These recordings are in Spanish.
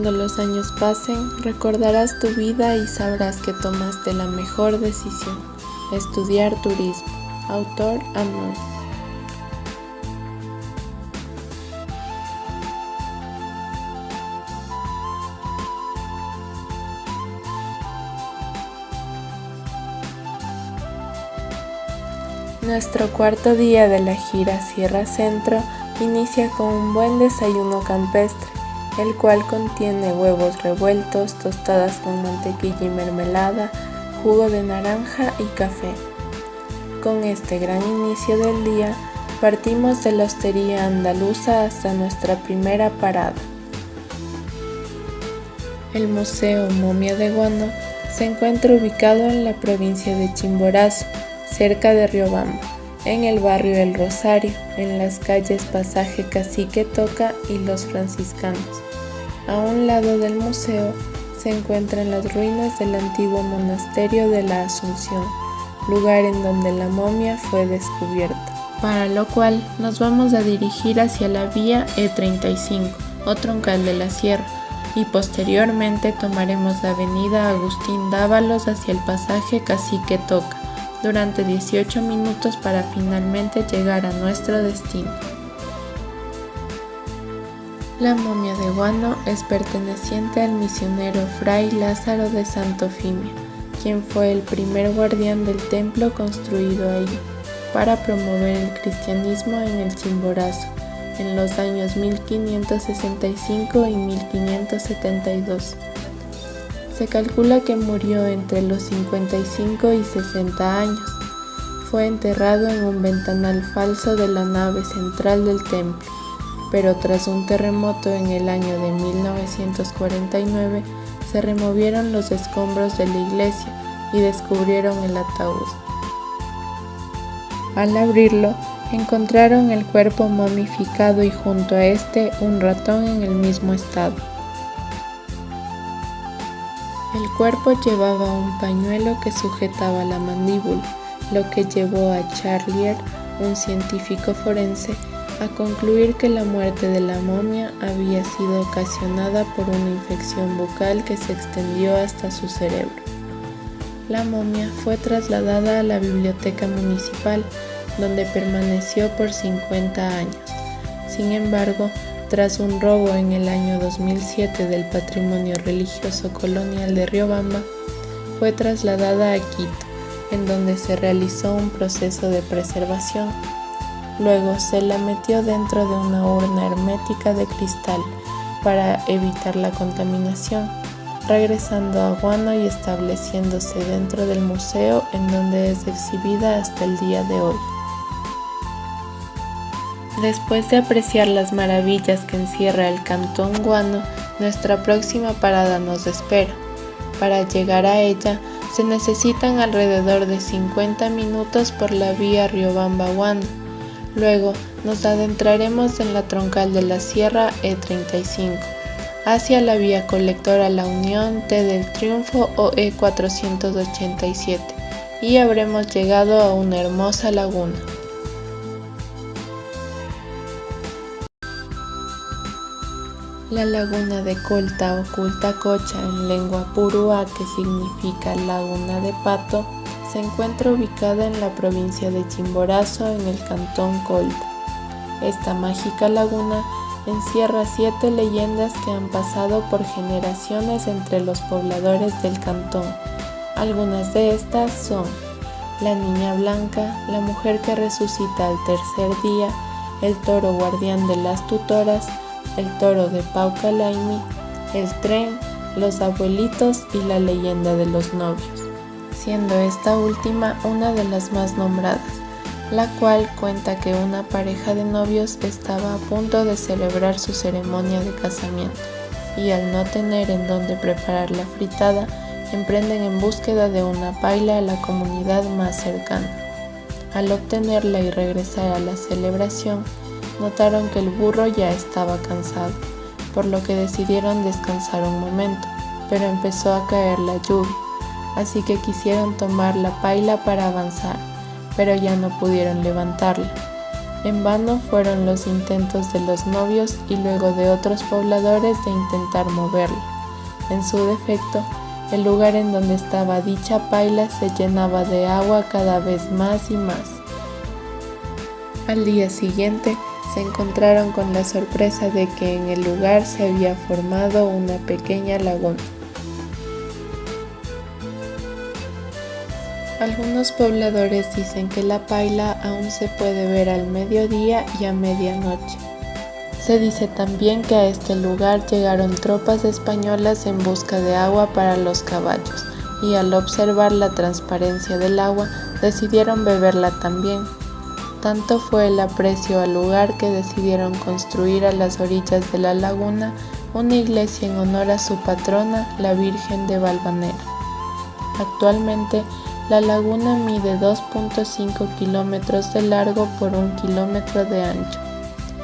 Cuando los años pasen, recordarás tu vida y sabrás que tomaste la mejor decisión: estudiar turismo. Autor anónimo. Nuestro cuarto día de la gira Sierra Centro inicia con un buen desayuno campestre, el cual contiene huevos revueltos, tostadas con mantequilla y mermelada, jugo de naranja y café. Con este gran inicio del día, partimos de la hostería andaluza hasta nuestra primera parada. El Museo Momia de Guano se encuentra ubicado en la provincia de Chimborazo, cerca de Riobamba, en el barrio El Rosario, en las calles Pasaje Cacique Toca y Los Franciscanos. A un lado del museo se encuentran las ruinas del antiguo monasterio de la Asunción, lugar en donde la momia fue descubierta, para lo cual nos vamos a dirigir hacia la vía E35 o Troncal de la Sierra, y posteriormente tomaremos la avenida Agustín Dávalos hacia el pasaje Cacique Toca durante 18 minutos para finalmente llegar a nuestro destino. La momia de Guano es perteneciente al misionero Fray Lázaro de Santofimio, quien fue el primer guardián del templo construido ahí para promover el cristianismo en el Chimborazo en los años 1565 y 1572. Se calcula que murió entre los 55 y 60 años. Fue enterrado en un ventanal falso de la nave central del templo, pero tras un terremoto en el año de 1949 se removieron los escombros de la iglesia y descubrieron el ataúd. Al abrirlo, encontraron el cuerpo momificado y junto a este un ratón en el mismo estado. El cuerpo llevaba un pañuelo que sujetaba la mandíbula, lo que llevó a Charlier, un científico forense, a concluir que la muerte de la momia había sido ocasionada por una infección bucal que se extendió hasta su cerebro. La momia fue trasladada a la biblioteca municipal, donde permaneció por 50 años. Sin embargo, tras un robo en el año 2007 del patrimonio religioso colonial de Riobamba, fue trasladada a Quito, en donde se realizó un proceso de preservación. Luego se la metió dentro de una urna hermética de cristal para evitar la contaminación, regresando a Guano y estableciéndose dentro del museo, en donde es exhibida hasta el día de hoy. Después de apreciar las maravillas que encierra el Cantón Guano, nuestra próxima parada nos espera. Para llegar a ella se necesitan alrededor de 50 minutos por la vía Riobamba-Guano. Luego nos adentraremos en la Troncal de la Sierra E35, hacia la vía colectora La Unión, T del Triunfo o E487, y habremos llegado a una hermosa laguna. La laguna de Colta o Cultacocha, en lengua purúa, que significa laguna de pato, se encuentra ubicada en la provincia de Chimborazo, en el cantón Colta. Esta mágica laguna encierra 7 leyendas que han pasado por generaciones entre los pobladores del cantón. Algunas de estas son la Niña Blanca, la mujer que resucita al tercer día, el toro guardián de las tutoras, el toro de Paucalaimi, el tren, los abuelitos y la leyenda de los novios, siendo esta última una de las más nombradas, la cual cuenta que una pareja de novios estaba a punto de celebrar su ceremonia de casamiento y al no tener en dónde preparar la fritada, emprenden en búsqueda de una paila a la comunidad más cercana. Al obtenerla y regresar a la celebración, notaron que el burro ya estaba cansado, por lo que decidieron descansar un momento, pero empezó a caer la lluvia, así que quisieron tomar la paila para avanzar, pero ya no pudieron levantarla. En vano fueron los intentos de los novios y luego de otros pobladores de intentar moverlo. En su defecto, el lugar en donde estaba dicha paila se llenaba de agua cada vez más y más. Al día siguiente, se encontraron con la sorpresa de que en el lugar se había formado una pequeña laguna. Algunos pobladores dicen que la paila aún se puede ver al mediodía y a medianoche. Se dice también que a este lugar llegaron tropas españolas en busca de agua para los caballos y al observar la transparencia del agua decidieron beberla también. Tanto fue el aprecio al lugar que decidieron construir a las orillas de la laguna una iglesia en honor a su patrona, la Virgen de Valvanera. Actualmente, la laguna mide 2.5 kilómetros de largo por 1 kilómetro de ancho,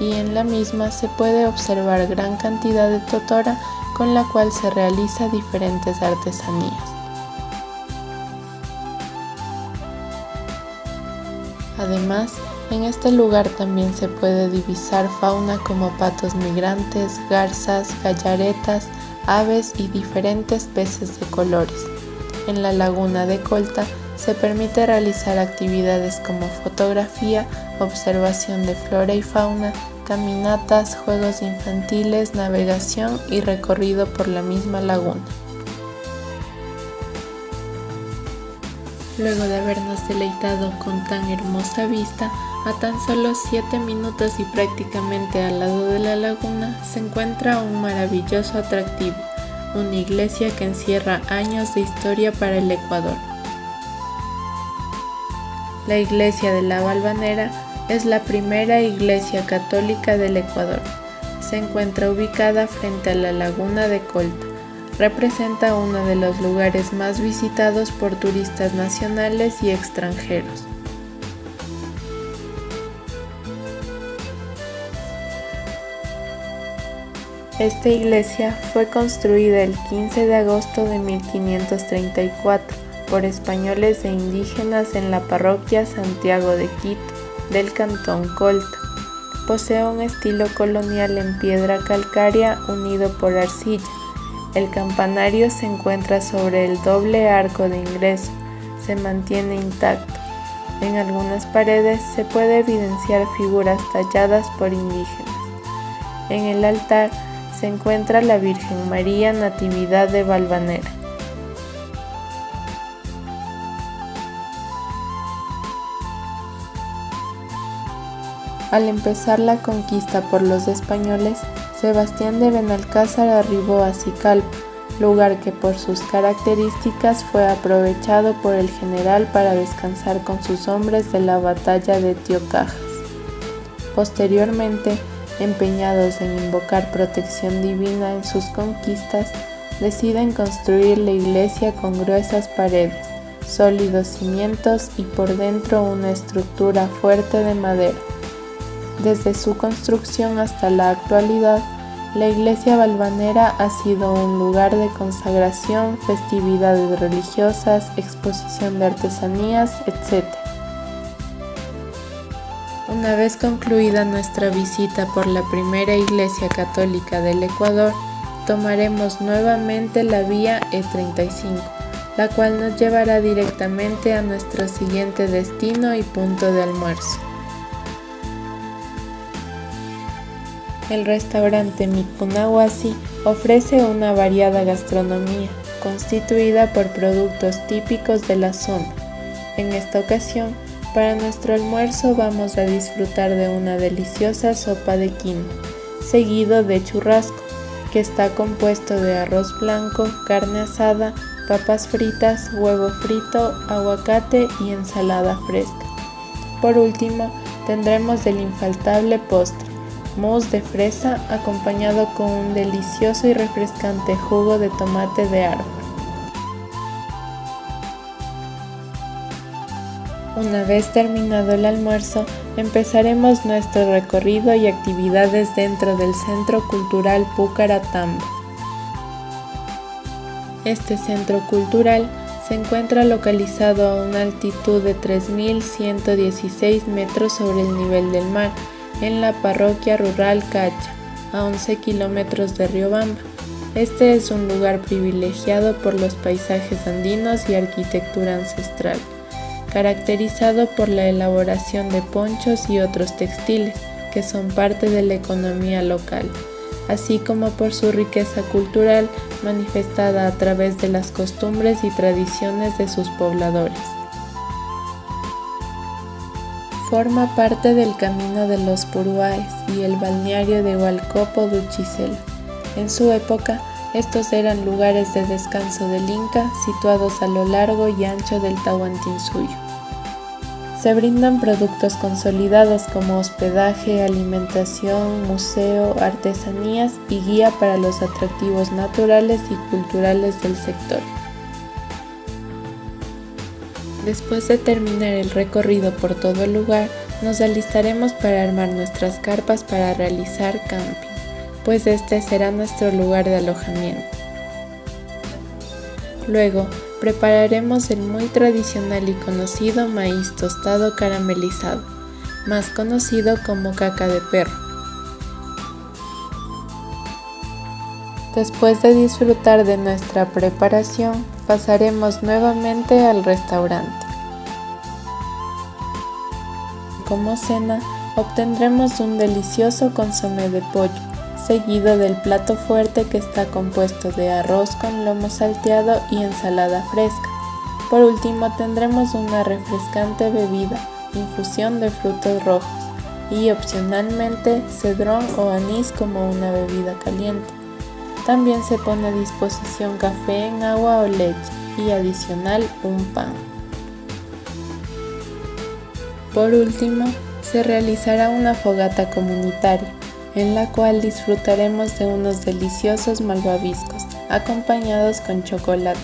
y en la misma se puede observar gran cantidad de totora con la cual se realiza diferentes artesanías. Además, en este lugar también se puede divisar fauna como patos migrantes, garzas, gallaretas, aves y diferentes peces de colores. En la laguna de Colta se permite realizar actividades como fotografía, observación de flora y fauna, caminatas, juegos infantiles, navegación y recorrido por la misma laguna. Luego de habernos deleitado con tan hermosa vista, a tan solo 7 minutos y prácticamente al lado de la laguna se encuentra un maravilloso atractivo, una iglesia que encierra años de historia para el Ecuador. La iglesia de la Valvanera es la primera iglesia católica del Ecuador. Se encuentra ubicada frente a la laguna de Colta. Representa uno de los lugares más visitados por turistas nacionales y extranjeros. Esta iglesia fue construida el 15 de agosto de 1534 por españoles e indígenas en la parroquia Santiago de Quito, del cantón Colta. Posee un estilo colonial en piedra calcárea unido por arcilla. El campanario se encuentra sobre el doble arco de ingreso, se mantiene intacto. En algunas paredes se puede evidenciar figuras talladas por indígenas. En el altar se encuentra la Virgen María Natividad de Valvanera. Al empezar la conquista por los españoles, Sebastián de Benalcázar arribó a Sicalpa, lugar que por sus características fue aprovechado por el general para descansar con sus hombres de la batalla de Tiocajas. Posteriormente, empeñados en invocar protección divina en sus conquistas, deciden construir la iglesia con gruesas paredes, sólidos cimientos y por dentro una estructura fuerte de madera. Desde su construcción hasta la actualidad, la iglesia valvanera ha sido un lugar de consagración, festividades religiosas, exposición de artesanías, etc. Una vez concluida nuestra visita por la primera iglesia católica del Ecuador, tomaremos nuevamente la vía E35, la cual nos llevará directamente a nuestro siguiente destino y punto de almuerzo. El restaurante Mipunahuasi ofrece una variada gastronomía, constituida por productos típicos de la zona. En esta ocasión, para nuestro almuerzo vamos a disfrutar de una deliciosa sopa de quinoa, seguido de churrasco, que está compuesto de arroz blanco, carne asada, papas fritas, huevo frito, aguacate y ensalada fresca. Por último, tendremos el infaltable postre, mousse de fresa acompañado con un delicioso y refrescante jugo de tomate de árbol. Una vez terminado el almuerzo, empezaremos nuestro recorrido y actividades dentro del Centro Cultural Púcara Tambo. Este centro cultural Se encuentra localizado a una altitud de 3.116 metros sobre el nivel del mar, en la parroquia rural Cacha, a 11 kilómetros de Riobamba. Este es un lugar privilegiado por los paisajes andinos y arquitectura ancestral, caracterizado por la elaboración de ponchos y otros textiles, que son parte de la economía local, así como por su riqueza cultural manifestada a través de las costumbres y tradiciones de sus pobladores. Forma parte del Camino de los Puruáes y el balneario de Hualcopo de Uchisela. En su época, estos eran lugares de descanso del Inca situados a lo largo y ancho del Tahuantinsuyo. Se brindan productos consolidados como hospedaje, alimentación, museo, artesanías y guía para los atractivos naturales y culturales del sector. Después de terminar el recorrido por todo el lugar, nos alistaremos para armar nuestras carpas para realizar camping, pues este será nuestro lugar de alojamiento. Luego, prepararemos el muy tradicional y conocido maíz tostado caramelizado, más conocido como caca de perro. Después de disfrutar de nuestra preparación, pasaremos nuevamente al restaurante. Como cena, obtendremos un delicioso consomé de pollo, seguido del plato fuerte que está compuesto de arroz con lomo salteado y ensalada fresca. Por último tendremos una refrescante bebida, infusión de frutos rojos y opcionalmente cedrón o anís como una bebida caliente. También se pone a disposición café en agua o leche y adicional un pan. Por último, se realizará una fogata comunitaria, en la cual disfrutaremos de unos deliciosos malvaviscos, acompañados con chocolate.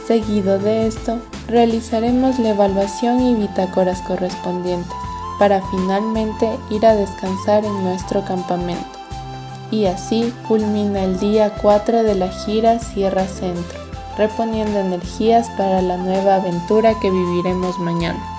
Seguido de esto, realizaremos la evaluación y bitácoras correspondientes, para finalmente ir a descansar en nuestro campamento. Y así culmina el día 4 de la gira Sierra Centro, reponiendo energías para la nueva aventura que viviremos mañana.